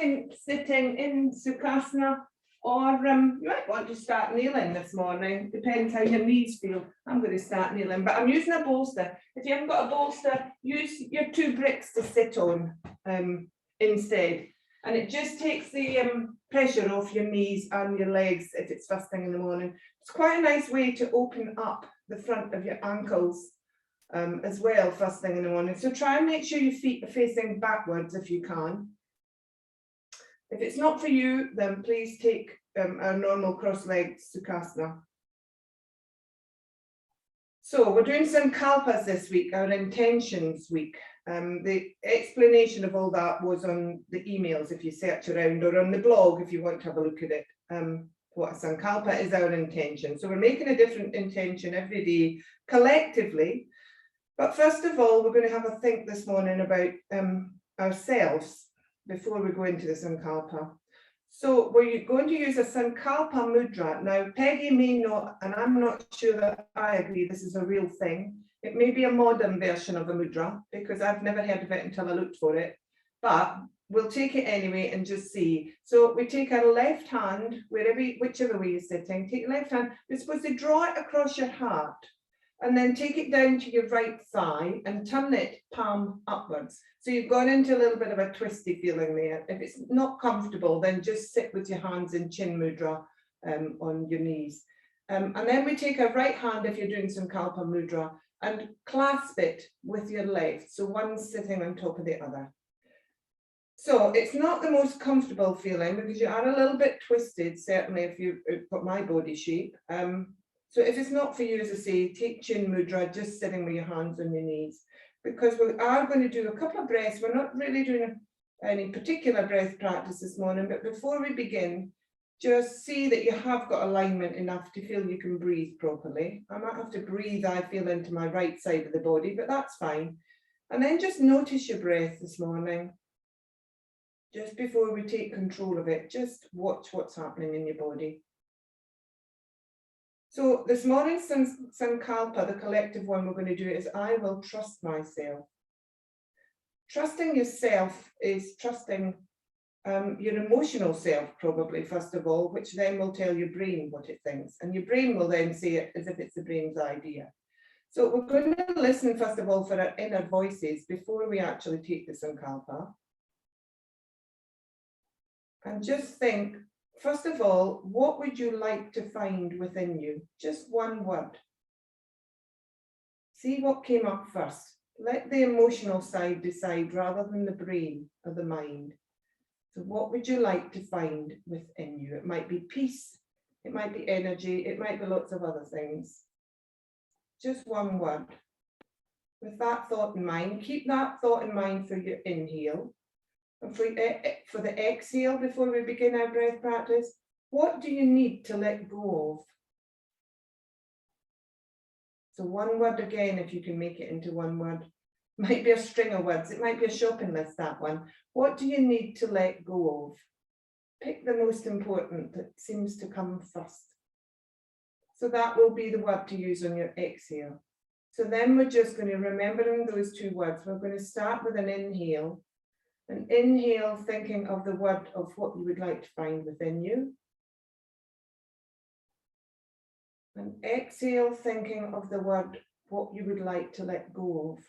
starting sitting in Sukhasana, or you might want to start kneeling this morning, depends how your knees feel. I'm going to start kneeling, but I'm using a bolster. If you haven't got a bolster, use your 2 bricks to sit on instead. And it just takes the pressure off your knees and your legs if it's first thing in the morning. It's quite a nice way to open up the front of your ankles as well first thing in the morning. So try and make sure your feet are facing backwards if you can. If it's not for you, then please take a normal cross-legged Sukhasana. So we're doing Sankalpas this week, our intentions week. The explanation of all that was on the emails if you search around, or on the blog if you want to have a look at it. What a Sankalpa is, our intention. So we're making a different intention every day collectively. But first of all, we're going to have a think this morning about ourselves before we go into the Sankalpa. So we're going to use a Sankalpa mudra. Now, Peggy may not, and I'm not sure that I agree this is a real thing. It may be a modern version of a mudra, because I've never heard of it until I looked for it. But we'll take it anyway and just see. So we take our left hand, whichever way you're sitting, take your left hand. You're supposed to draw it across your heart, and then take it down to your right thigh and turn it palm upwards. So you've gone into a little bit of a twisty feeling there. If it's not comfortable, then just sit with your hands in chin mudra on your knees. And then we take our right hand, if you're doing Sankalpa mudra, and clasp it with your left. So one's sitting on top of the other. So it's not the most comfortable feeling because you are a little bit twisted, certainly if you've got my body shape. So if it's not for you, as I say, take chin mudra, just sitting with your hands on your knees, because we are going to do a couple of breaths. We're not really doing any particular breath practice this morning, but before we begin, just see that you have got alignment enough to feel you can breathe properly. I might have to breathe, I feel, into my right side of the body, but that's fine. And then just notice your breath this morning. Just before we take control of it, just watch what's happening in your body. So this morning's Sankalpa, the collective one we're going to do, is I will trust myself. Trusting yourself is trusting your emotional self, probably, first of all, which then will tell your brain what it thinks. And your brain will then say it as if it's the brain's idea. So we're going to listen, first of all, for our inner voices before we actually take the Sankalpa. And just think, first of all, what would you like to find within you? Just one word. See what came up first. Let the emotional side decide rather than the brain or the mind. So what would you like to find within you? It might be peace, it might be energy, it might be lots of other things. Just one word. With that thought in mind, keep that thought in mind for your inhale. And for the exhale, before we begin our breath practice, what do you need to let go of? So one word again, if you can make it into one word. Might be a string of words, it might be a shopping list, that one. What do you need to let go of? Pick the most important that seems to come first. So that will be the word to use on your exhale. So then we're just going to, remembering those 2 words, we're going to start with an inhale. An inhale, thinking of the word of what you would like to find within you. An exhale, thinking of the word what you would like to let go of.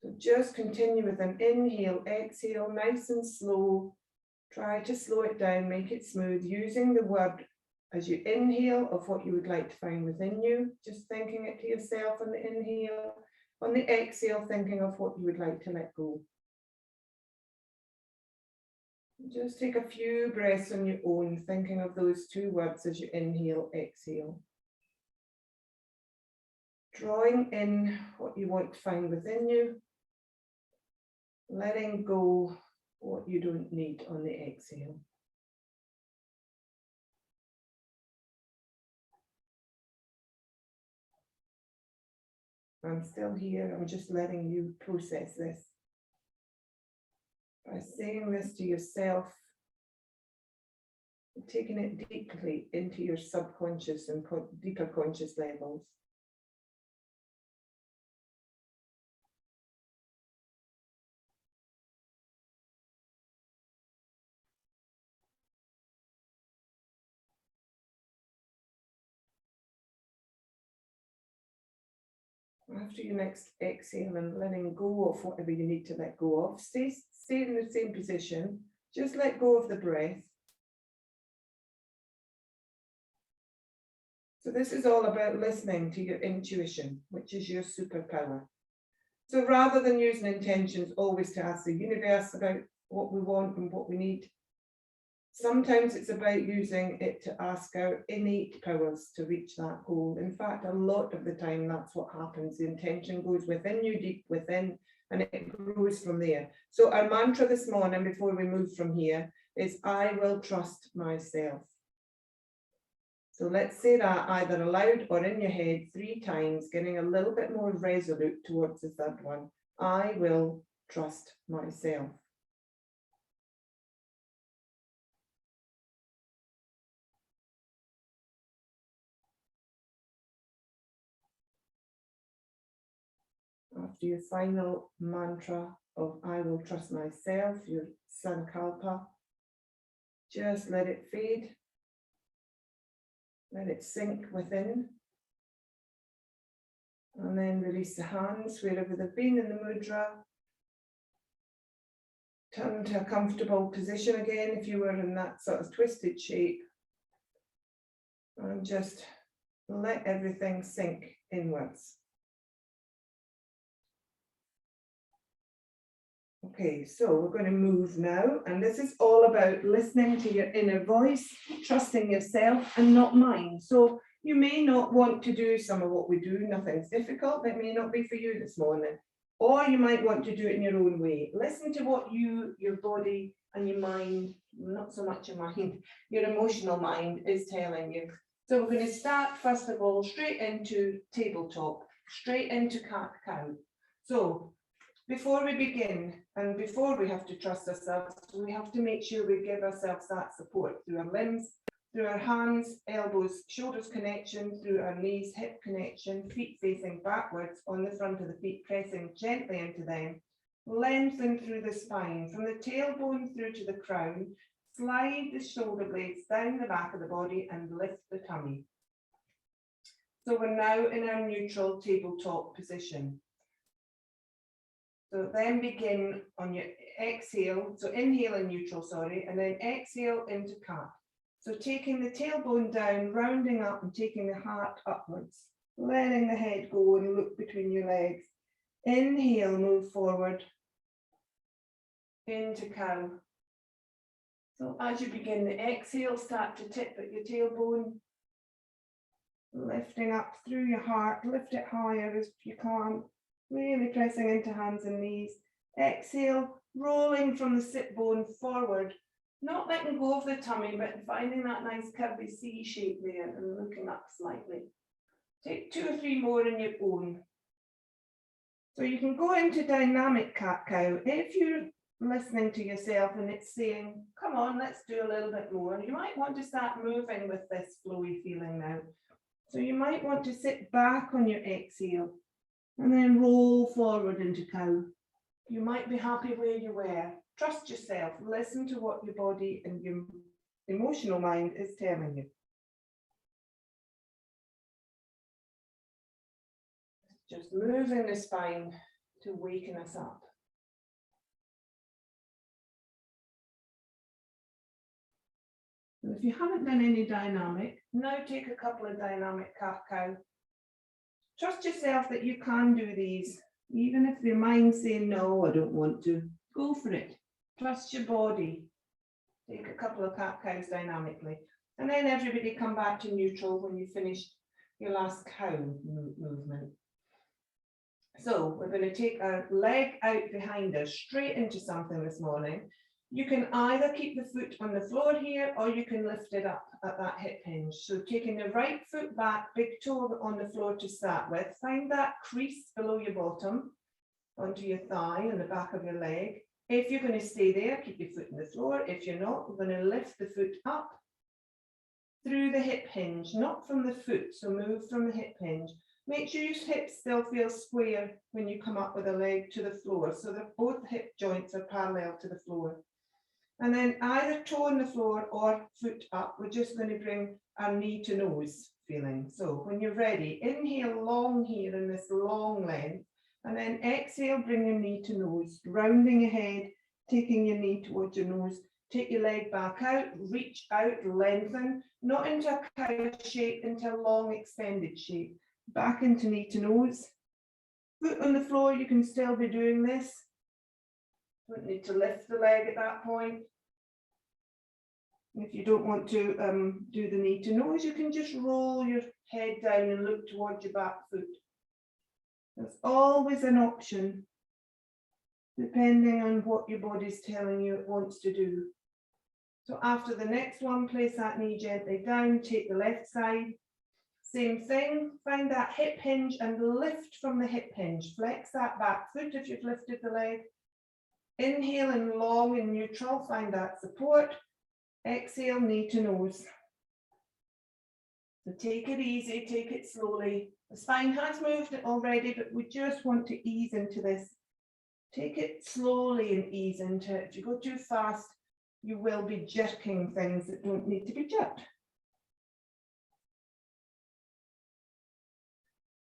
So just continue with an inhale, exhale, nice and slow. Try to slow it down, make it smooth, using the word as you inhale of what you would like to find within you. Just thinking it to yourself on the inhale. On the exhale, thinking of what you would like to let go. Just take a few breaths on your own, thinking of those 2 words as you inhale, exhale. Drawing in what you want to find within you. Letting go what you don't need on the exhale. I'm still here, I'm just letting you process this. By saying this to yourself, taking it deeply into your subconscious and deeper conscious levels. After your next exhale and letting go of whatever you need to let go of, stay in the same position. Just let go of the breath. So this is all about listening to your intuition, which is your superpower. So rather than using intentions always to ask the universe about what we want and what we need, sometimes it's about using it to ask our innate powers to reach that goal. In fact, a lot of the time, that's what happens. The intention goes within you, deep within, and it grows from there. So our mantra this morning, before we move from here, is I will trust myself. So let's say that either aloud or in your head 3 times, getting a little bit more resolute towards the third one. I will trust myself. After your final mantra of I will trust myself, your Sankalpa, just let it fade. Let it sink within. And then release the hands wherever they've been in the mudra. Turn to a comfortable position again if you were in that sort of twisted shape. And just let everything sink inwards. Okay, so we're going to move now, and this is all about listening to your inner voice, trusting yourself and not mine. So you may not want to do some of what we do, nothing's difficult, it may not be for you this morning, or you might want to do it in your own way. Listen to what you, your body and your mind, not so much your mind, your emotional mind is telling you. So we're going to start first of all straight into tabletop, straight into cat-cow. So before we begin, and before we have to trust ourselves, we have to make sure we give ourselves that support through our limbs, through our hands, elbows, shoulders connection, through our knees, hip connection, feet facing backwards on the front of the feet, pressing gently into them, lengthen through the spine, from the tailbone through to the crown, slide the shoulder blades down the back of the body and lift the tummy. So we're now in our neutral tabletop position. So then begin on your exhale, so inhale in neutral, sorry, and then exhale into cat. So taking the tailbone down, rounding up and taking the heart upwards, letting the head go and look between your legs. Inhale, move forward into cow. So as you begin the exhale, start to tip at your tailbone, lifting up through your heart, lift it higher as you can. Really pressing into hands and knees. Exhale, rolling from the sit bone forward, not letting go of the tummy, but finding that nice curvy C shape there and looking up slightly. Take 2 or 3 more in your own. So you can go into dynamic cat-cow. If you're listening to yourself and it's saying, come on, let's do a little bit more, you might want to start moving with this flowy feeling now. So you might want to sit back on your exhale and then roll forward into cow. You might be happy where you were. Trust yourself. Listen to what your body and your emotional mind is telling you. Just moving the spine to waken us up. And if you haven't done any dynamic, now take a couple of dynamic cat-cow. Trust yourself that you can do these, even if your mind's saying, no, I don't want to. Go for it. Trust your body. Take a couple of cat-cows dynamically. And then everybody come back to neutral when you finish your last cow movement. So we're going to take our leg out behind us, straight into something this morning. You can either keep the foot on the floor here, or you can lift it up at that hip hinge. So taking the right foot back, big toe on the floor to start with. Find that crease below your bottom, onto your thigh and the back of your leg. If you're going to stay there, keep your foot on the floor. If you're not, we're going to lift the foot up through the hip hinge, not from the foot. So move from the hip hinge. Make sure your hips still feel square when you come up with a leg to the floor, so that both hip joints are parallel to the floor. And then either toe on the floor or foot up, we're just going to bring our knee to nose, feeling. So when you're ready, inhale long here in this long length, and then exhale, bring your knee to nose, rounding ahead, taking your knee towards your nose. Take your leg back out, reach out, lengthen, not into a cow shape, into a long extended shape. Back into knee to nose. Foot on the floor, you can still be doing this. Don't need to lift the leg at that point. If you don't want to do the knee to nose, you can just roll your head down and look towards your back foot. That's always an option, depending on what your body's telling you it wants to do. So after the next one, place that knee gently down, take the left side. Same thing, find that hip hinge and lift from the hip hinge. Flex that back foot if you've lifted the leg. Inhale in long and neutral, find that support. Exhale, knee to nose. So take it easy, take it slowly. The spine has moved already, but we just want to ease into this. Take it slowly and ease into it. If you go too fast, you will be jerking things that don't need to be jerked.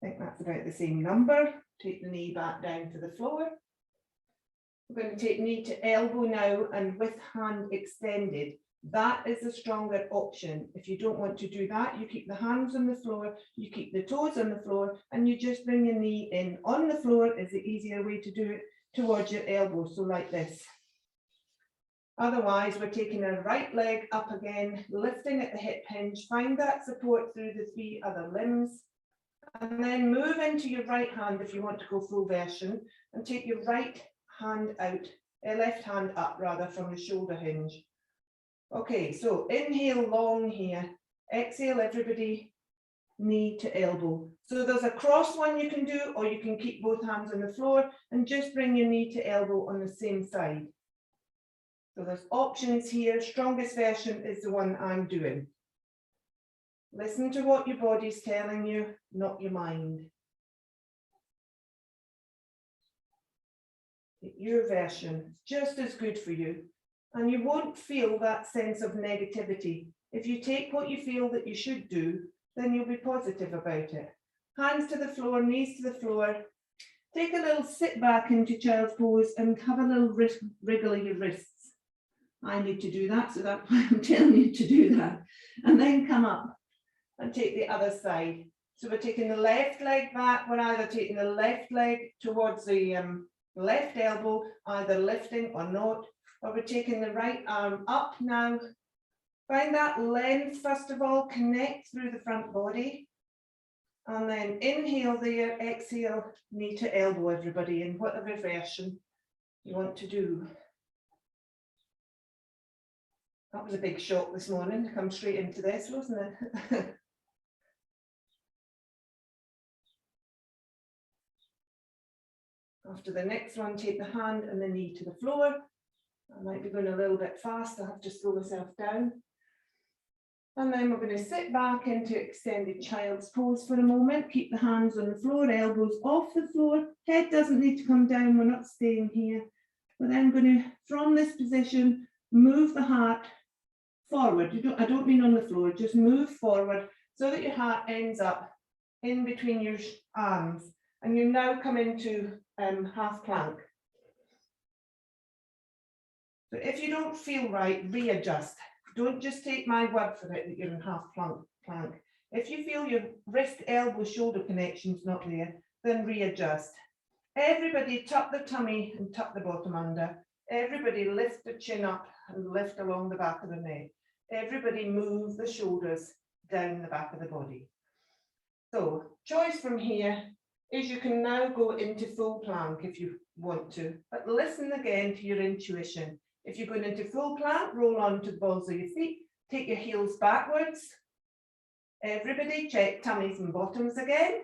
I think that's about the same number. Take the knee back down to the floor. We're going to take knee to elbow now and with hand extended. That is the stronger option. If you don't want to do that, you keep the hands on the floor, you keep the toes on the floor, and you just bring your knee in on the floor is the easier way to do it towards your elbow. So like this. Otherwise, we're taking our right leg up again, lifting at the hip hinge, find that support through the three other limbs, and then move into your right hand if you want to go full version, and take your right hand out, left hand up rather from the shoulder hinge. Okay, so inhale long here, exhale everybody, knee to elbow. So there's a cross one you can do, or you can keep both hands on the floor and just bring your knee to elbow on the same side. So there's options here. Strongest version is the one I'm doing. Listen to what your body's telling you, not your mind. Your version, just as good for you. And you won't feel that sense of negativity. If you take what you feel that you should do, then you'll be positive about it. Hands to the floor, knees to the floor. Take a little sit back into child's pose and have a little wriggle of your wrists. I need to do that, so that's why I'm telling you to do that. And then come up and take the other side. So we're taking the left leg back. We're either taking the left leg towards the left elbow, either lifting or not, or we're taking the right arm up now. Find that length, first of all, connect through the front body. And then inhale there, exhale, knee to elbow, everybody, in whatever version you want to do. That was a big shock this morning to come straight into this, wasn't it? After the next one, take the hand and the knee to the floor. I might be going a little bit fast, I have to slow myself down. And then we're going to sit back into extended child's pose for a moment. Keep the hands on the floor, elbows off the floor. Head doesn't need to come down, we're not staying here. We're then going to, from this position, move the heart forward. I don't mean on the floor, just move forward so that your heart ends up in between your arms. And you now come into half plank. So if you don't feel right, readjust. Don't just take my word for it that you're in half plank. If you feel your wrist, elbow, shoulder connection's not there, then readjust. Everybody tuck the tummy and tuck the bottom under. Everybody lift the chin up and lift along the back of the neck. Everybody move the shoulders down the back of the body. So choice from here is you can now go into full plank if you want to, but listen again to your intuition. If you're going into full plank, roll onto the balls of your feet, take your heels backwards. Everybody check tummies and bottoms again.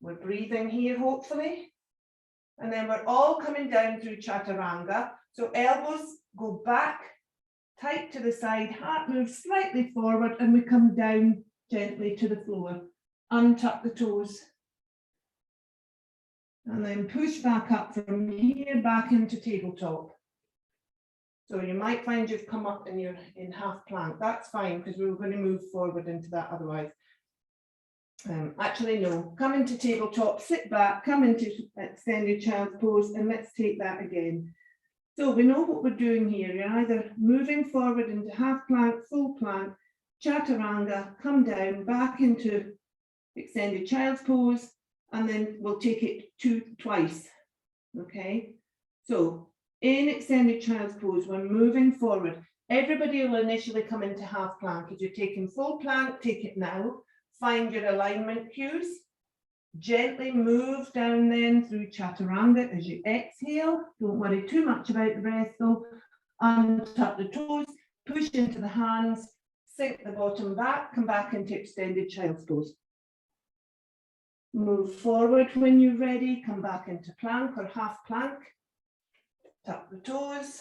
We're breathing here, hopefully. And then we're all coming down through chaturanga. So elbows go back, tight to the side, heart moves slightly forward, and we come down gently to the floor. Untuck the toes. And then push back up from here, back into tabletop. So you might find you've come up and you're in half plank. That's fine because we were going to move forward into that otherwise. Actually, no, come into tabletop, sit back, come into extended child's pose, and let's take that again. So we know what we're doing here. You're either moving forward into half plank, full plank, chaturanga, come down, back into extended child's pose, and then we'll take it twice. Okay, so in extended child's pose, we're moving forward. Everybody will initially come into half plank. If you're taking full plank, take it now. Find your alignment cues. Gently move down then through chaturanga as you exhale. Don't worry too much about the breath though. Untuck the toes, push into the hands, sink the bottom back, come back into extended child's pose. Move forward when you're ready, come back into plank or half plank. Tuck the toes.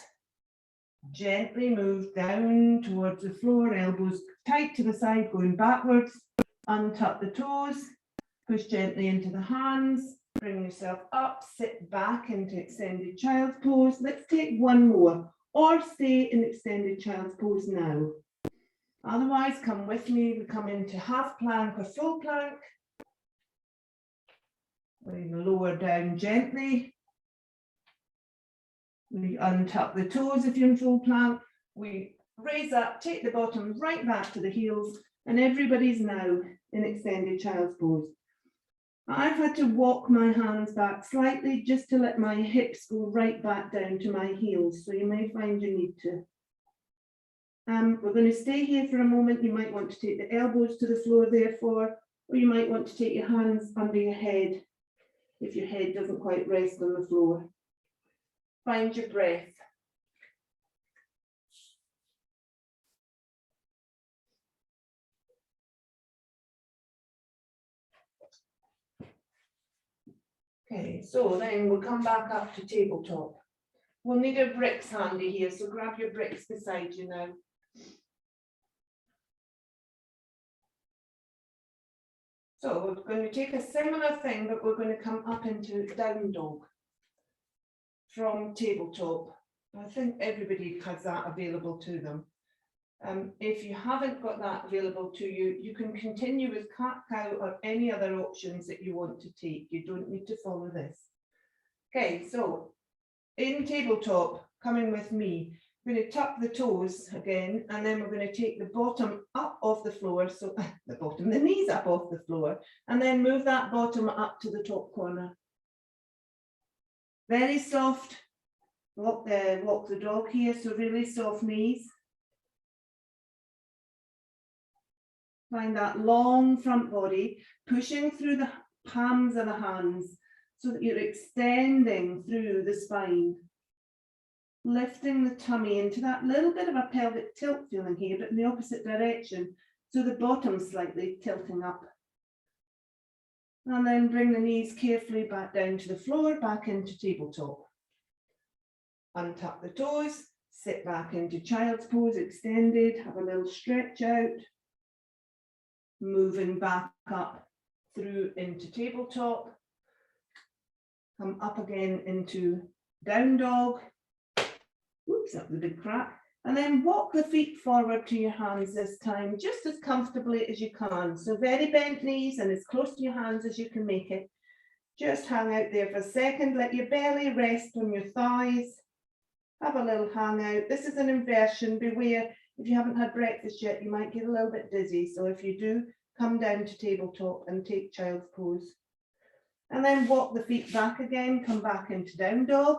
Gently move down towards the floor, elbows tight to the side, going backwards. Untuck the toes, push gently into the hands, bring yourself up, sit back into extended child's pose. Let's take one more, or stay in extended child's pose now. Otherwise, come with me, we come into half plank or full plank. We lower down gently. We untuck the toes if you're in full plank. We raise up, take the bottom right back to the heels, and everybody's now in extended child's pose. I've had to walk my hands back slightly just to let my hips go right back down to my heels, so you may find you need to. We're going to stay here for a moment. You might want to take the elbows to the floor therefore, or you might want to take your hands under your head if your head doesn't quite rest on the floor. Find your breath. Okay, so then we'll come back up to tabletop. We'll need our bricks handy here, so grab your bricks beside you now. So we're going to take a similar thing, but we're going to come up into down dog from tabletop. I think everybody has that available to them. If you haven't got that available to you, you can continue with cat-cow or any other options that you want to take. You don't need to follow this. Okay, so in tabletop, coming with me, we're going to tuck the toes again, and then we're going to take the bottom up off the floor, so the knees up off the floor, and then move that bottom up to the top corner. Very soft, walk the dog here, so really soft knees. Find that long front body, pushing through the palms of the hands so that you're extending through the spine. Lifting the tummy into that little bit of a pelvic tilt feeling here, but in the opposite direction, so the bottom slightly tilting up. And then bring the knees carefully back down to the floor, back into tabletop. Untuck the toes, sit back into child's pose, extended, have a little stretch out. Moving back up through into tabletop. Come up again into down dog. Oops, up the big crack. And then walk the feet forward to your hands this time, just as comfortably as you can. So very bent knees and as close to your hands as you can make it. Just hang out there for a second. Let your belly rest on your thighs. Have a little hang out. This is an inversion. Beware, if you haven't had breakfast yet, you might get a little bit dizzy. So if you do, come down to tabletop and take child's pose. And then walk the feet back again. Come back into down dog.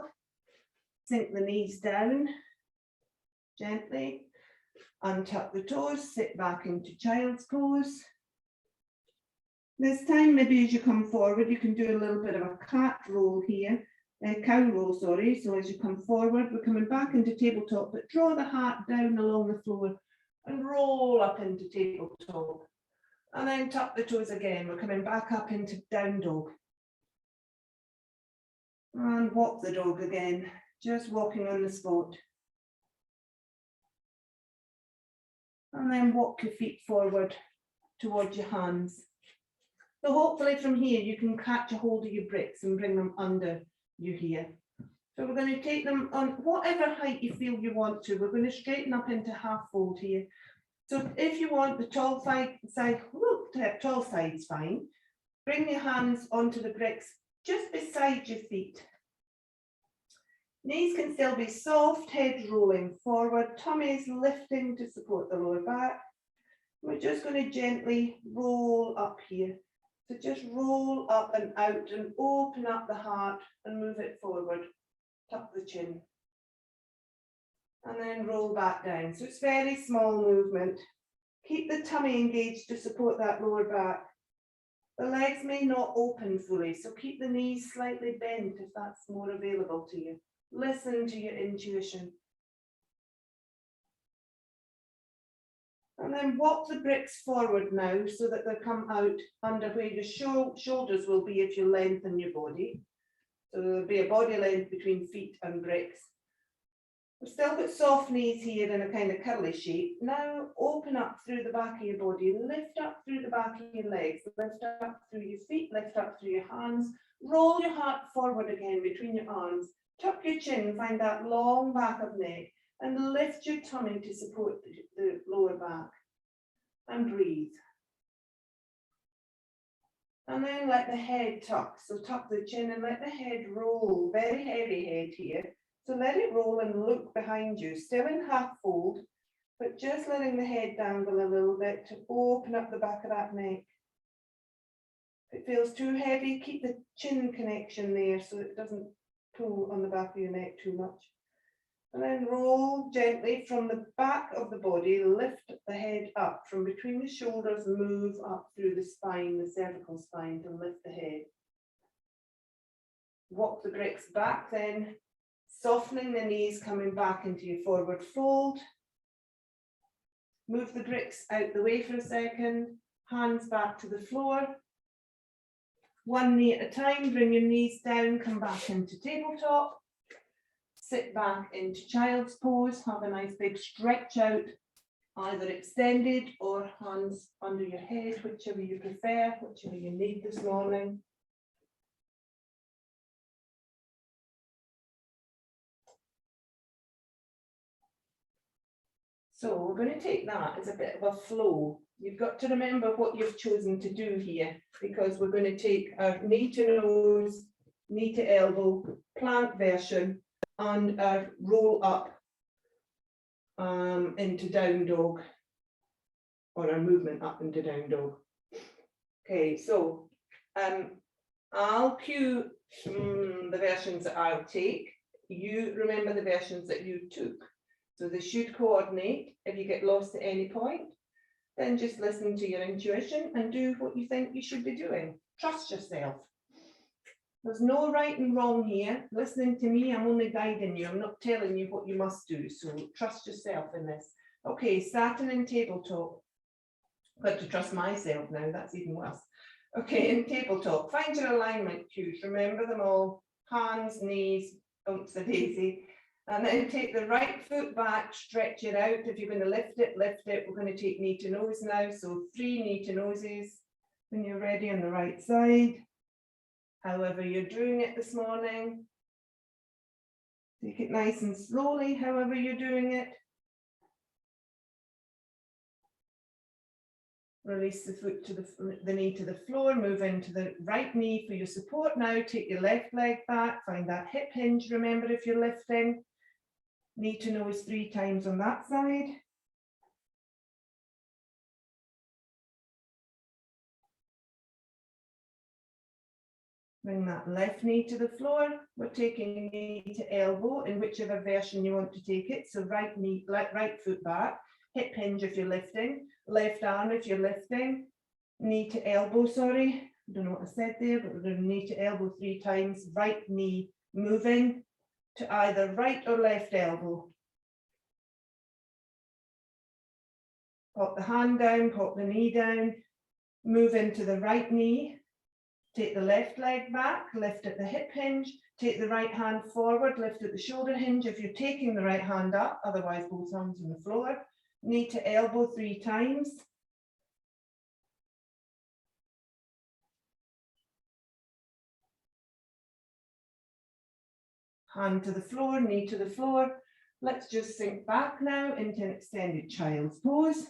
Sink the knees down gently. Untuck the toes. Sit back into child's pose. This time, maybe as you come forward, you can do a little bit of a cat roll here. Cow roll, sorry. So as you come forward, we're coming back into tabletop, but draw the heart down along the floor and roll up into tabletop. And then tuck the toes again. We're coming back up into down dog. And walk the dog again, just walking on the spot. And then walk your feet forward towards your hands. So hopefully from here you can catch a hold of your bricks and bring them under you here. So we're going to take them on whatever height you feel you want to. We're going to straighten up into half fold here. So if you want the tall side, tall side's fine. Bring your hands onto the bricks just beside your feet. Knees can still be soft, head rolling forward, tummies lifting to support the lower back. We're just going to gently roll up here. So just roll up and out and open up the heart and move it forward. Tuck the chin. And then roll back down. So it's very small movement. Keep the tummy engaged to support that lower back. The legs may not open fully, so keep the knees slightly bent if that's more available to you. Listen to your intuition. And then walk the bricks forward now so that they come out under where your shoulders will be if you lengthen your body. So there'll be a body length between feet and bricks. We've still got soft knees here in a kind of curly shape. Now open up through the back of your body, lift up through the back of your legs, lift up through your feet, lift up through your hands, roll your heart forward again between your arms, tuck your chin, find that long back of neck, and lift your tummy to support the lower back, and breathe. And then let the head tuck, so tuck the chin and let the head roll, very heavy head here. So let it roll and look behind you, still in half fold, but just letting the head dangle a little bit to open up the back of that neck. If it feels too heavy, keep the chin connection there so it doesn't pull on the back of your neck too much. And then roll gently from the back of the body, lift the head up from between the shoulders, move up through the spine, the cervical spine to lift the head. Walk the bricks back then. Softening the knees, coming back into your forward fold. Move the bricks out the way for a second. Hands back to the floor. One knee at a time, bring your knees down, come back into tabletop. Sit back into child's pose, have a nice big stretch out, either extended or hands under your head, whichever you prefer, whichever you need this morning. So we're going to take that as a bit of a flow. You've got to remember what you've chosen to do here, because we're going to take our knee to nose, knee to elbow, plank version, and our roll up into down dog, or our movement up into down dog. Okay, so I'll cue the versions that I'll take. You remember the versions that you took. So they should coordinate. If you get lost at any point, then just listen to your intuition and do what you think you should be doing. Trust yourself. There's no right and wrong here. Listening to me, I'm only guiding you. I'm not telling you what you must do. So trust yourself in this. Okay, starting in tabletop. I've got to trust myself now. That's even worse. Okay, in tabletop, find your alignment cues. Remember them all. Hands, knees, bumps a daisy. And then take the right foot back, stretch it out. If you're going to lift it, lift it. We're going to take knee to nose now. So 3 knee to noses when you're ready on the right side. However you're doing it this morning. Take it nice and slowly, however you're doing it. Release the foot to the knee to the floor, move into the right knee for your support now. Take your left leg back, find that hip hinge, remember if you're lifting. Knee to nose 3 times on that side. Bring that left knee to the floor. We're taking knee to elbow in whichever version you want to take it. So right knee, right foot back, hip hinge if you're lifting, left arm if you're lifting, knee to elbow, sorry. I don't know what I said there, but we're doing knee to elbow 3 times, right knee moving to either right or left elbow. Pop the hand down, pop the knee down, move into the right knee, take the left leg back, lift at the hip hinge, take the right hand forward, lift at the shoulder hinge if you're taking the right hand up, otherwise both hands on the floor. Knee to elbow 3 times. Hand to the floor, knee to the floor. Let's just sink back now into an extended child's pose.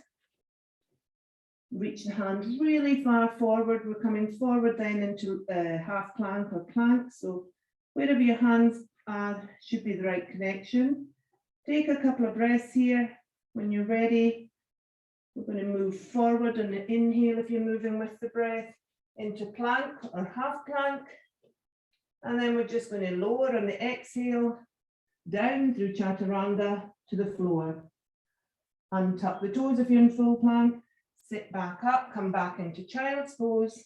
Reach the hand really far forward. We're coming forward then into half plank or plank. So wherever your hands are should be the right connection. Take a couple of breaths here. When you're ready, we're going to move forward on the inhale if you're moving with the breath into plank or half plank. And then we're just going to lower on the exhale down through chaturanga to the floor. Untuck the toes if you're in full plank. Sit back up, come back into child's pose.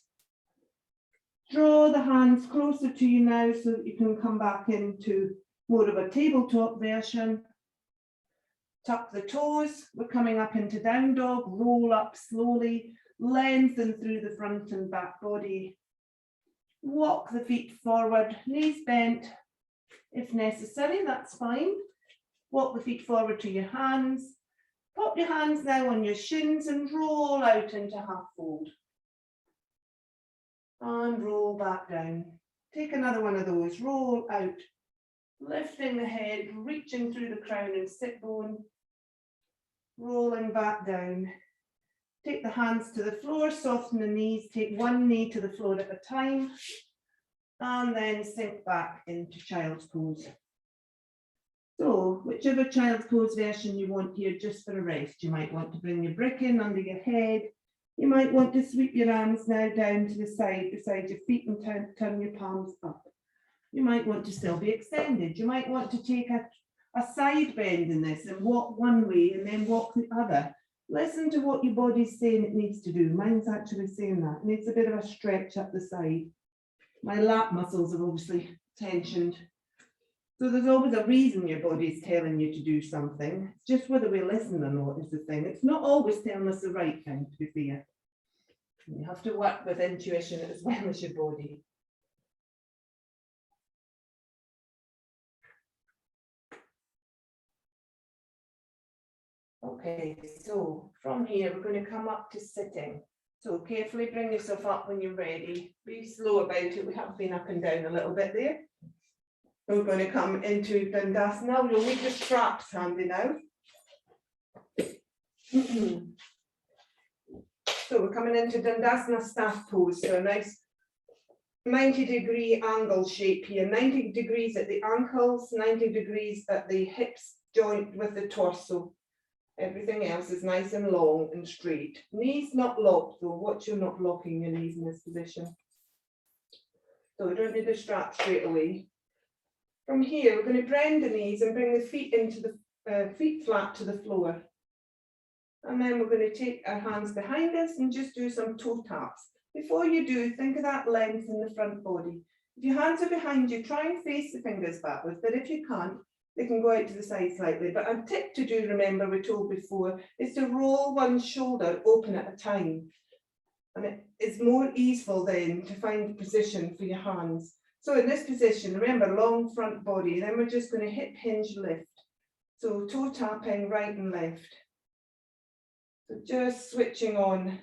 Draw the hands closer to you now so that you can come back into more of a tabletop version. Tuck the toes. We're coming up into down dog. Roll up slowly. Lengthen through the front and back body. Walk the feet forward, knees bent. If necessary, that's fine. Walk the feet forward to your hands. Pop your hands now on your shins and roll out into half fold. And roll back down. Take another one of those. Roll out. Lifting the head, reaching through the crown and sit bone. Rolling back down. Take the hands to the floor, soften the knees, take one knee to the floor at a time, and then sink back into child's pose. So, whichever child's pose version you want here, just for a rest. You might want to bring your brick in under your head. You might want to sweep your arms now down to the side beside your feet and turn your palms up. You might want to still be extended. You might want to take a side bend in this and walk one way and then walk the other. Listen to what your body's saying it needs to do. Mine's actually saying that. It needs a bit of a stretch up the side. My lat muscles are obviously tensioned. So there's always a reason your body's telling you to do something. It's just whether we listen or not is the thing. It's not always telling us the right thing, to be fair. You have to work with intuition as well as your body. Okay, so from here, we're going to come up to sitting. So carefully bring yourself up when you're ready. Be slow about it. We have been up and down a little bit there. We're going to come into Dandasana. We'll need the straps handy now. So we're coming into Dandasana staff pose. So a nice 90-degree angle shape here. 90 degrees at the ankles, 90 degrees at the hips joint with the torso. Everything else is nice and long and straight. Knees not locked though. Watch you're not locking your knees in this position. So we don't need the strap straight away. From here, we're going to bend the knees and bring the feet into the feet flat to the floor. And then we're going to take our hands behind us and just do some toe taps. Before you do, think of that length in the front body. If your hands are behind you, try and face the fingers backwards, but if you can't, they can go out to the side slightly. But a tip to do, remember we told before, is to roll one shoulder open at a time. And it is more easeful then to find the position for your hands. So in this position, remember, long front body, then we're just going to hip hinge lift. So toe tapping right and left. So just switching on.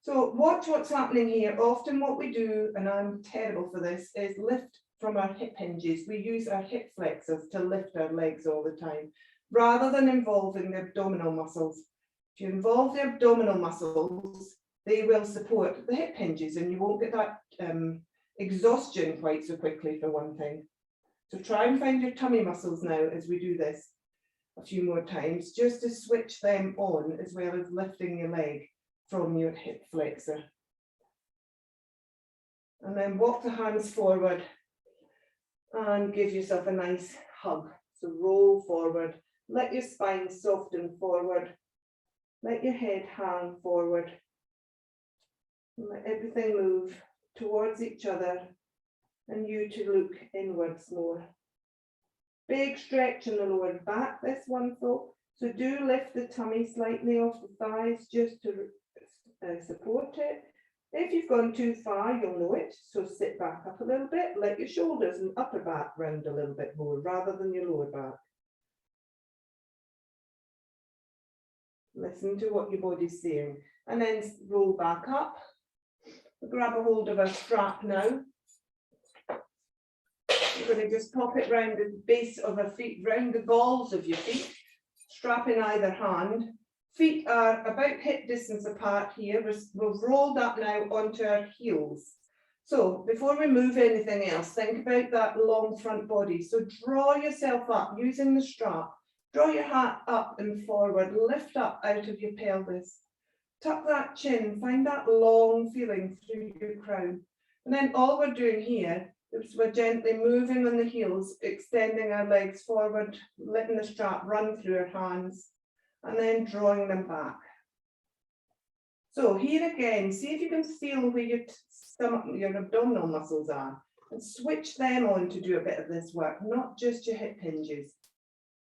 So watch what's happening here. Often what we do, and I'm terrible for this, is lift from our hip hinges. We use our hip flexors to lift our legs all the time, rather than involving the abdominal muscles. If you involve the abdominal muscles, they will support the hip hinges and you won't get that exhaustion quite so quickly, for one thing. So try and find your tummy muscles now as we do this a few more times, just to switch them on as well as lifting your leg from your hip flexor. And then walk the hands forward and give yourself a nice hug. So roll forward, let your spine soften forward, let your head hang forward, and let everything move towards each other and you to look inwards more. Big stretch in the lower back, this one though. So do lift the tummy slightly off the thighs just to support it. If you've gone too far, you'll know it. So sit back up a little bit, let your shoulders and upper back round a little bit more rather than your lower back. Listen to what your body's saying. And then roll back up. Grab a hold of a strap now. You're going to just pop it round the base of our feet, round the balls of your feet, strap in either hand. Feet are about hip distance apart here. We've rolled up now onto our heels. So before we move anything else, think about that long front body. So draw yourself up using the strap. Draw your heart up and forward, lift up out of your pelvis. Tuck that chin, find that long feeling through your crown. And then all we're doing here is we're gently moving on the heels, extending our legs forward, letting the strap run through our hands, and then drawing them back. So here again, see if you can feel where your stomach, your abdominal muscles are, and switch them on to do a bit of this work, not just your hip hinges.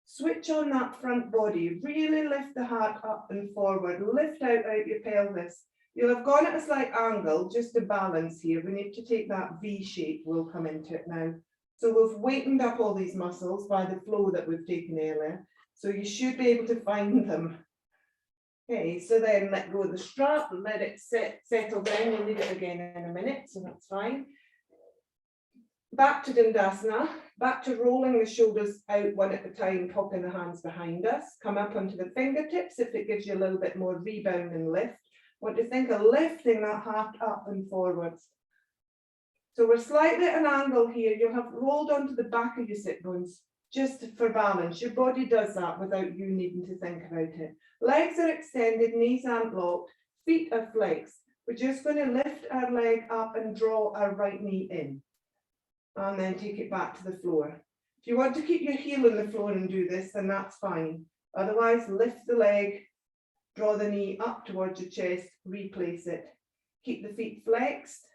Switch on that front body, really lift the heart up and forward, lift out your pelvis. You'll have gone at a slight angle just to balance here. We need to take that V shape, we'll come into it now. So we've weightened up all these muscles by the flow that we've taken earlier. So you should be able to find them. Okay, so then let go of the strap and let it settle down. We'll leave it again in a minute, so that's fine. Back to Dandasana, back to rolling the shoulders out one at a time, popping the hands behind us. Come up onto the fingertips if it gives you a little bit more rebound and lift. Want to think of lifting that heart up and forwards. So we're slightly at an angle here. You'll have rolled onto the back of your sit bones just for balance. Your body does that without you needing to think about it. Legs are extended, knees aren't locked, feet are flexed. We're just going to lift our leg up and draw our right knee in. And then take it back to the floor. If you want to keep your heel on the floor and do this, then that's fine. Otherwise, lift the leg, draw the knee up towards your chest, replace it. Keep the feet flexed.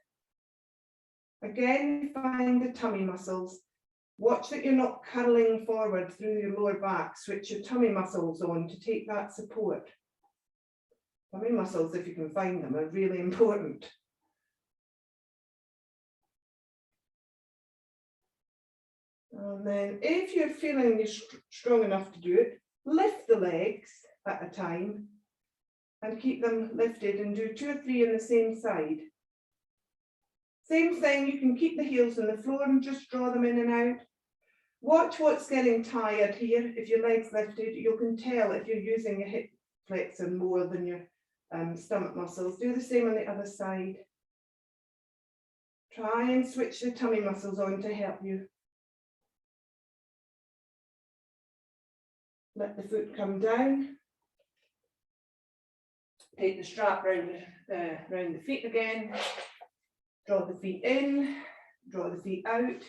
Again, find the tummy muscles. Watch that you're not curling forward through your lower back. Switch your tummy muscles on to take that support. Tummy muscles, if you can find them, are really important. And then if you're feeling you're strong enough to do it, lift the legs at a time and keep them lifted and do 2 or 3 on the same side. Same thing, you can keep the heels on the floor and just draw them in and out. Watch what's getting tired here. If your leg's lifted, you can tell if you're using your hip flexor more than your stomach muscles. Do the same on the other side. Try and switch the tummy muscles on to help you. Let the foot come down. Take the strap round the feet again. Draw the feet in, draw the feet out.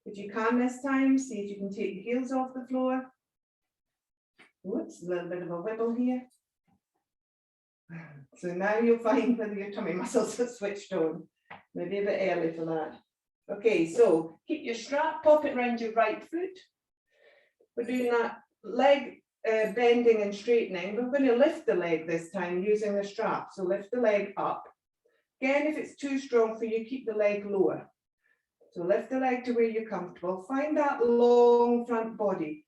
If you can this time, see if you can take the heels off the floor. Whoops, a little bit of a wibble here. So now you'll find whether your tummy muscles are switched on. Maybe a bit early for that. Okay, so keep your strap, pop it around your right foot. We're doing that leg bending and straightening. We're going to lift the leg this time using the strap. So lift the leg up. Again, if it's too strong for you, keep the leg lower. So lift the leg to where you're comfortable. Find that long front body.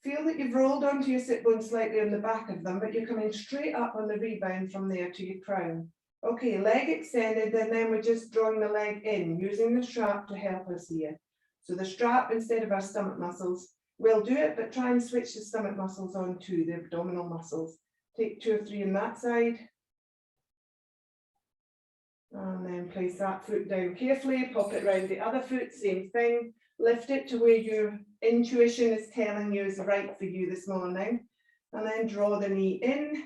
Feel that you've rolled onto your sit bones slightly on the back of them, but you're coming straight up on the rebound from there to your crown. Okay, leg extended, and then we're just drawing the leg in, using the strap to help us here. So the strap instead of our stomach muscles. We'll do it, but try and switch the stomach muscles on to the abdominal muscles. Take 2 or 3 on that side. And then place that foot down carefully, pop it round the other foot, same thing. Lift it to where your intuition is telling you is right for you this morning. And then draw the knee in.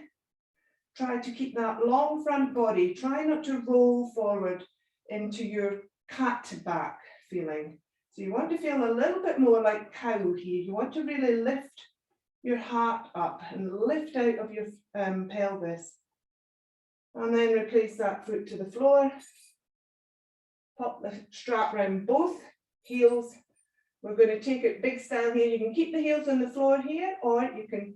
Try to keep that long front body. Try not to roll forward into your cat back feeling. So you want to feel a little bit more like cow here. You want to really lift your heart up and lift out of your pelvis. And then replace that foot to the floor. Pop the strap around both heels. We're going to take it big style here. You can keep the heels on the floor here, or you can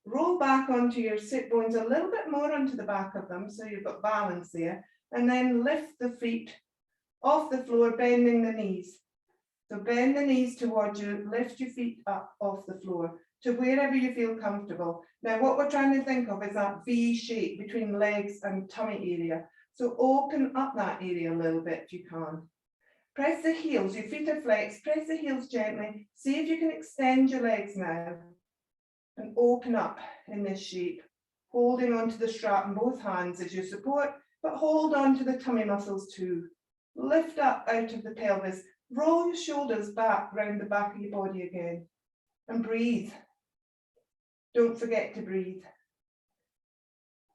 roll back onto your sit bones a little bit more onto the back of them, so you've got balance there. And then lift the feet off the floor, bending the knees. So bend the knees towards you, lift your feet up off the floor to wherever you feel comfortable. Now what we're trying to think of is that V shape between legs and tummy area. So open up that area a little bit if you can. Press the heels, your feet are flexed, press the heels gently. See if you can extend your legs now and open up in this shape, holding onto the strap in both hands as you support, but hold on to the tummy muscles too. Lift up out of the pelvis, roll your shoulders back round the back of your body again, and breathe. Don't forget to breathe.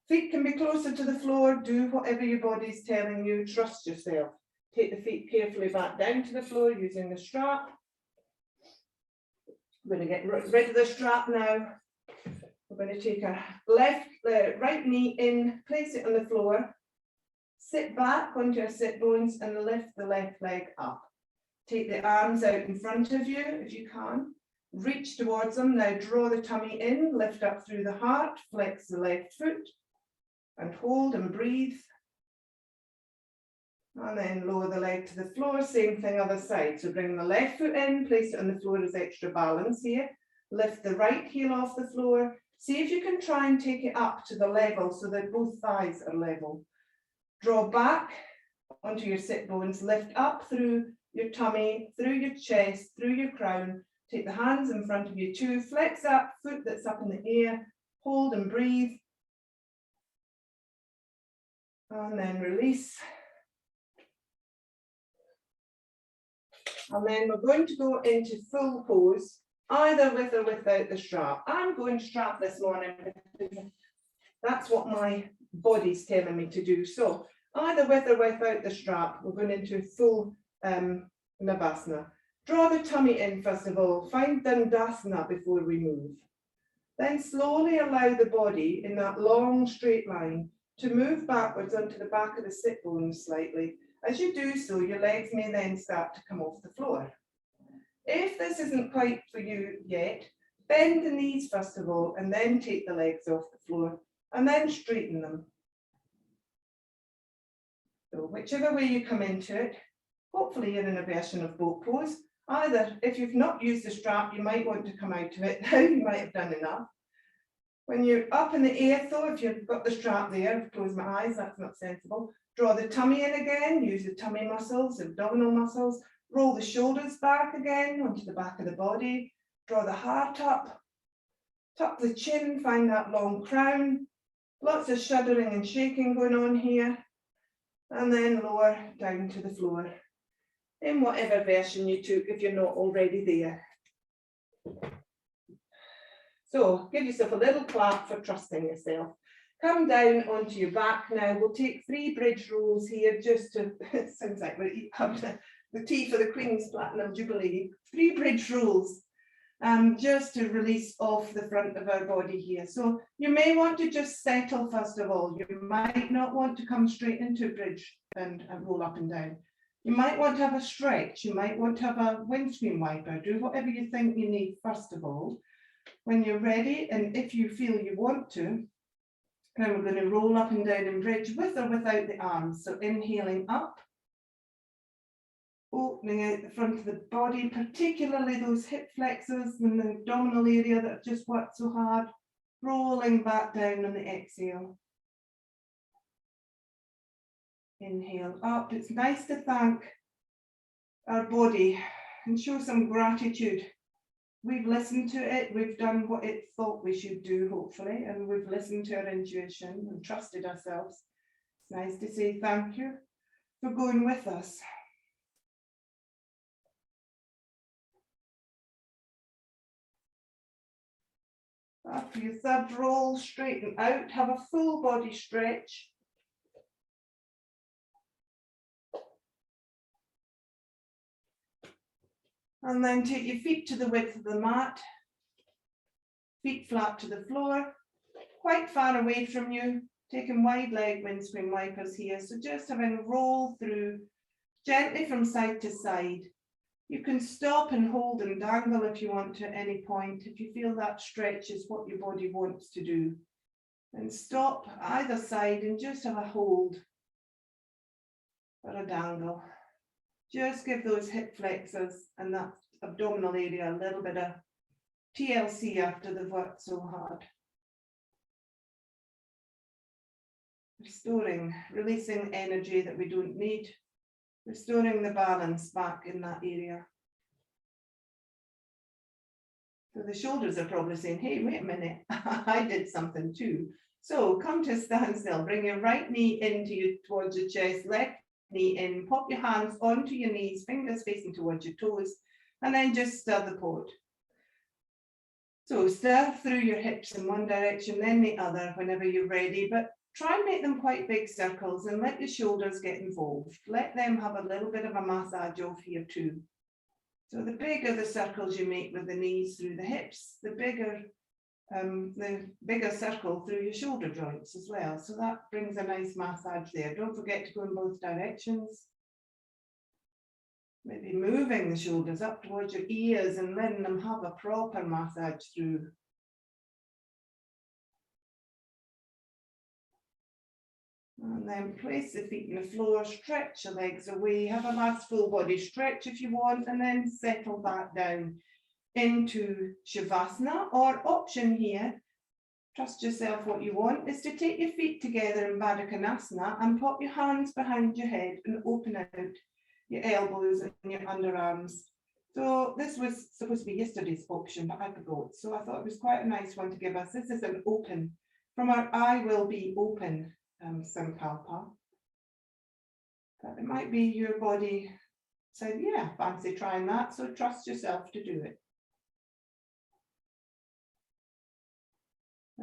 Feet can be closer to the floor, do whatever your body's telling you, trust yourself. Take the feet carefully back down to the floor using the strap. We're going to get rid of the strap now. We're going to take our right knee in, place it on the floor, sit back onto our sit bones and lift the left leg up. Take the arms out in front of you if you can. Reach towards them. Now draw the tummy in, lift up through the heart, flex the left foot and hold and breathe. And then lower the leg to the floor, same thing other side. So bring the left foot in, place it on the floor as extra balance here. Lift the right heel off the floor. See if you can try and take it up to the level so that both thighs are level. Draw back onto your sit bones, lift up through your tummy, through your chest, through your crown. Take the hands in front of you too. Flex up, foot that's up in the air. Hold and breathe. And then release. And then we're going to go into full pose, either with or without the strap. I'm going strap this morning because that's what my body's telling me to do. So either with or without the strap, we're going into full Navasana. Draw the tummy in first of all, find Dandasana before we move. Then slowly allow the body in that long straight line to move backwards onto the back of the sit bones slightly. As you do so, your legs may then start to come off the floor. If this isn't quite for you yet, bend the knees first of all, and then take the legs off the floor, and then straighten them. So whichever way you come into it, hopefully you're in a version of boat pose. Either, if you've not used the strap, you might want to come out of it now, you might have done enough. When you're up in the air though, if you've got the strap there, I've closed my eyes, that's not sensible. Draw the tummy in again, use the tummy muscles, abdominal muscles, roll the shoulders back again onto the back of the body, draw the heart up, tuck the chin, find that long crown, lots of shuddering and shaking going on here, and then lower down to the floor in whatever version you took if you're not already there. So give yourself a little clap for trusting yourself. Come down onto your back now. We'll take 3 bridge rolls here just to, it sounds like we're having the tea for the Queen's Platinum Jubilee. 3 bridge rolls just to release off the front of our body here. So you may want to just settle first of all. You might not want to come straight into a bridge and roll up and down. You might want to have a stretch. You might want to have a windscreen wiper. Do whatever you think you need first of all. When you're ready, and if you feel you want to, then we're going to roll up and down in bridge with or without the arms. So inhaling up, opening out the front of the body, particularly those hip flexors and the abdominal area that have just worked so hard, rolling back down on the exhale. Inhale up. It's nice to thank our body and show some gratitude. We've listened to it, we've done what it thought we should do, hopefully, and we've listened to our intuition and trusted ourselves. It's nice to say thank you for going with us. After your third roll, straighten out, have a full body stretch. And then take your feet to the width of the mat, feet flat to the floor, quite far away from you, taking wide leg windscreen wipers here. So just having roll through gently from side to side. You can stop and hold and dangle if you want to at any point, if you feel that stretch is what your body wants to do. And stop either side and just have a hold or a dangle. Just give those hip flexors and that abdominal area a little bit of TLC after they've worked so hard. Restoring, releasing energy that we don't need. restoring the balance back in that area. So the shoulders are probably saying, hey, wait a minute, I did something too. So come to a standstill, bring your right knee into you towards your chest, left knee in, pop your hands onto your knees, fingers facing towards your toes, and then just stir the pot. So stir through your hips in one direction, then the other whenever you're ready, but try and make them quite big circles and let your shoulders get involved. Let them have a little bit of a massage off here too. So the bigger the circles you make with the knees through the hips, the bigger circle through your shoulder joints as well. So that brings a nice massage there. Don't forget to go in both directions. Maybe moving the shoulders up towards your ears and letting them have a proper massage through. And then place the feet on the floor, stretch your legs away, have a last full body stretch if you want, and then settle back down into Shavasana, or option here, trust yourself, what you want is to take your feet together in Baddha Konasana and pop your hands behind your head and open out your elbows and your underarms. So this was supposed to be yesterday's option, but I forgot. So I thought it was quite a nice one to give us. This is an open from our I will be open Sankalpa. But it might be your body said, yeah, fancy trying that. So trust yourself to do it.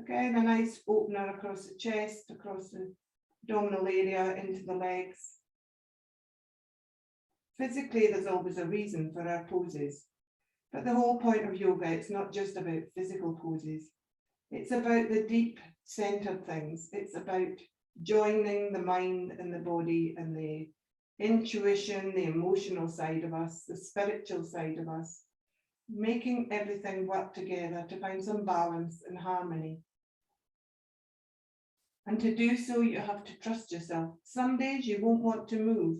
Again, a nice opener across the chest, across the abdominal area, into the legs. Physically, there's always a reason for our poses. But the whole point of yoga, it's not just about physical poses. It's about the deep centered things. It's about joining the mind and the body and the intuition, the emotional side of us, the spiritual side of us, making everything work together to find some balance and harmony. And to do so, you have to trust yourself. Some days you won't want to move.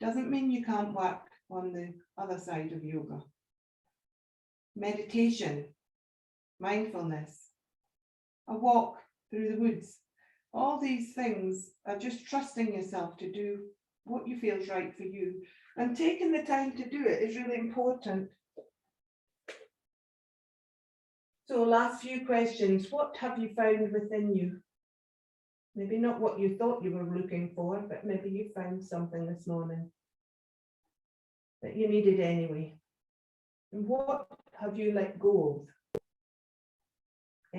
Doesn't mean you can't work on the other side of yoga. Meditation, mindfulness, a walk through the woods. All these things are just trusting yourself to do what you feel is right for you. And taking the time to do it is really important. So last few questions. What have you found within you? Maybe not what you thought you were looking for, but maybe you found something this morning that you needed anyway. And what have you let go of?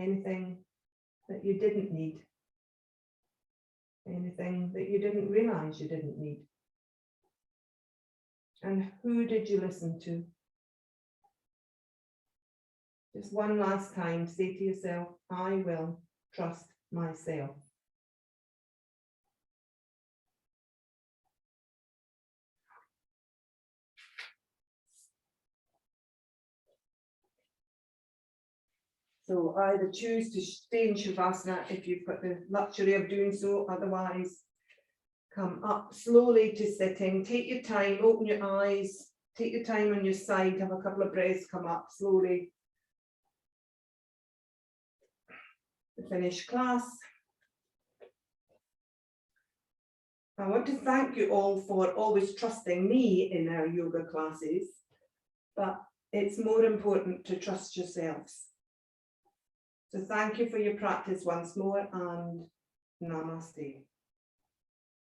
Anything that you didn't need? Anything that you didn't realize you didn't need? And who did you listen to? Just one last time, say to yourself, I will trust myself. So either choose to stay in Shavasana if you've got the luxury of doing so, otherwise come up slowly to sitting, take your time, open your eyes, take your time on your side, have a couple of breaths, come up slowly. To finish class. I want to thank you all for always trusting me in our yoga classes, but it's more important to trust yourselves. So thank you for your practice once more, and namaste.